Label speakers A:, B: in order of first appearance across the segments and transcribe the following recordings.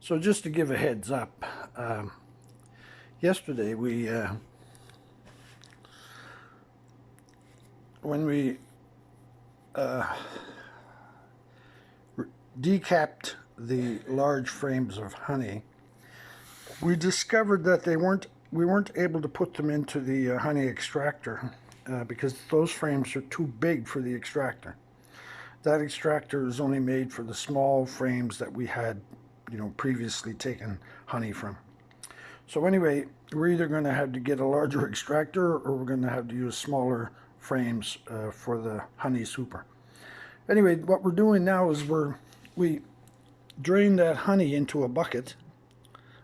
A: So just to give a heads up, yesterday when we decapped the large frames of honey, we discovered that we weren't able to put them into the honey extractor because those frames are too big for the extractor. That extractor is only made for the small frames that we had, previously taken honey from. So anyway, we're either going to have to get a larger extractor or we're going to have to use smaller frames for the honey super. Anyway, what we're doing now is we drain that honey into a bucket,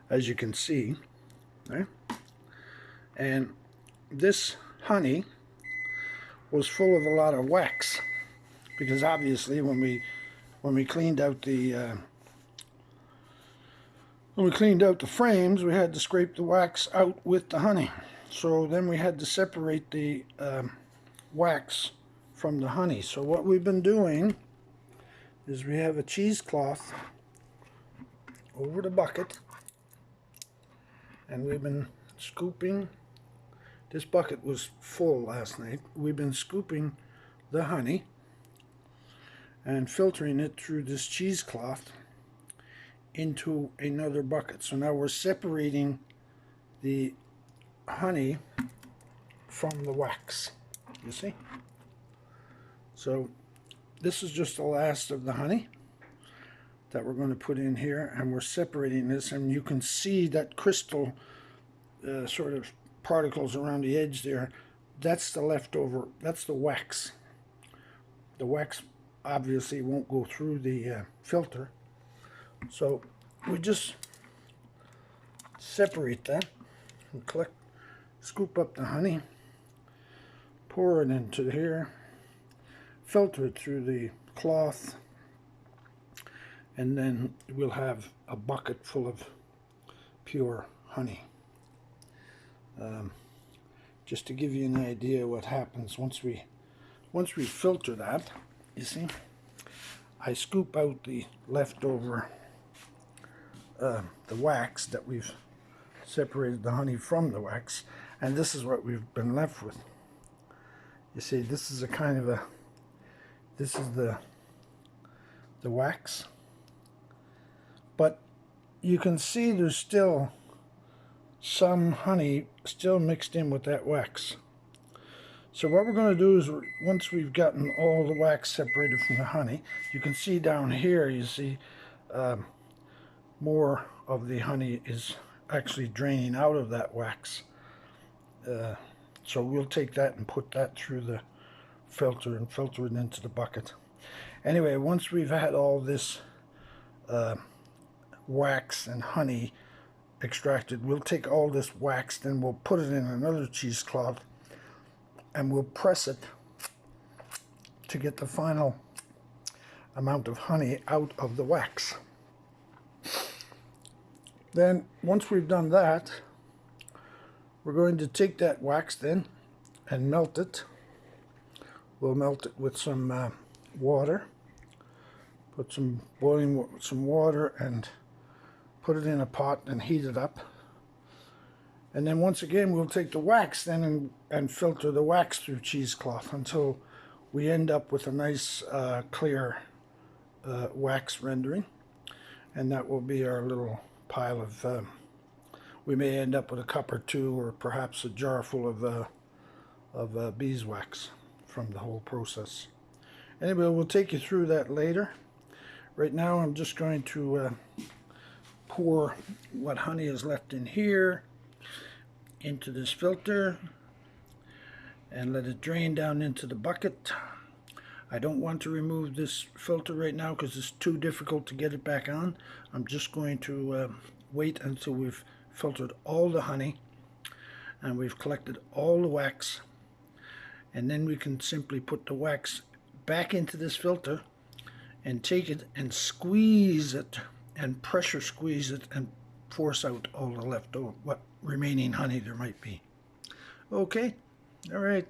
A: as you can see, right? And this honey was full of a lot of wax because obviously when we cleaned out the frames, we had to scrape the wax out with the honey. So then we had to separate the wax from the honey. So what we've been doing is we have a cheesecloth over the bucket, and we've been scooping. This bucket was full last night. We've been scooping the honey and filtering it through this cheesecloth into another bucket. So now we're separating the honey from the wax, you see? So this is just the last of the honey that we're going to put in here, and we're separating this, and you can see that crystal sort of particles around the edge there. That's the leftover, that's the wax. The wax obviously won't go through the filter. So we just separate that and scoop up the honey, pour it into here, filter it through the cloth, and then we'll have a bucket full of pure honey. Just to give you an idea what happens once we filter that, you see, I scoop out the leftover the wax that we've separated the honey from the wax, and this is what we've been left with. You see, this is a kind of a, this is the wax, but you can see there's still some honey still mixed in with that wax. So what we're going to do is, once we've gotten all the wax separated from the honey, you can see down here, you see more of the honey is actually draining out of that wax. So we'll take that and put that through the filter and filter it into the bucket. Anyway, once we've had all this wax and honey extracted, we'll take all this wax, then we'll put it in another cheesecloth and we'll press it to get the final amount of honey out of the wax. Then once we've done that, we're going to take that wax then and melt it. We'll melt it with some water, put some water and put it in a pot and heat it up. And then once again we'll take the wax then and filter the wax through cheesecloth until we end up with a nice clear wax rendering. And that will be our little pile of, we may end up with a cup or two or perhaps a jar full of beeswax from the whole process. Anyway, we'll take you through that later. Right now I'm just going to pour what honey is left in here into this filter and let it drain down into the bucket. I don't want to remove this filter right now because it's too difficult to get it back on. I'm just going to wait until we've filtered all the honey and we've collected all the wax, and then we can simply put the wax back into this filter and take it and squeeze it and pressure squeeze it and force out all the leftover, what remaining honey there might be. Okay, all right.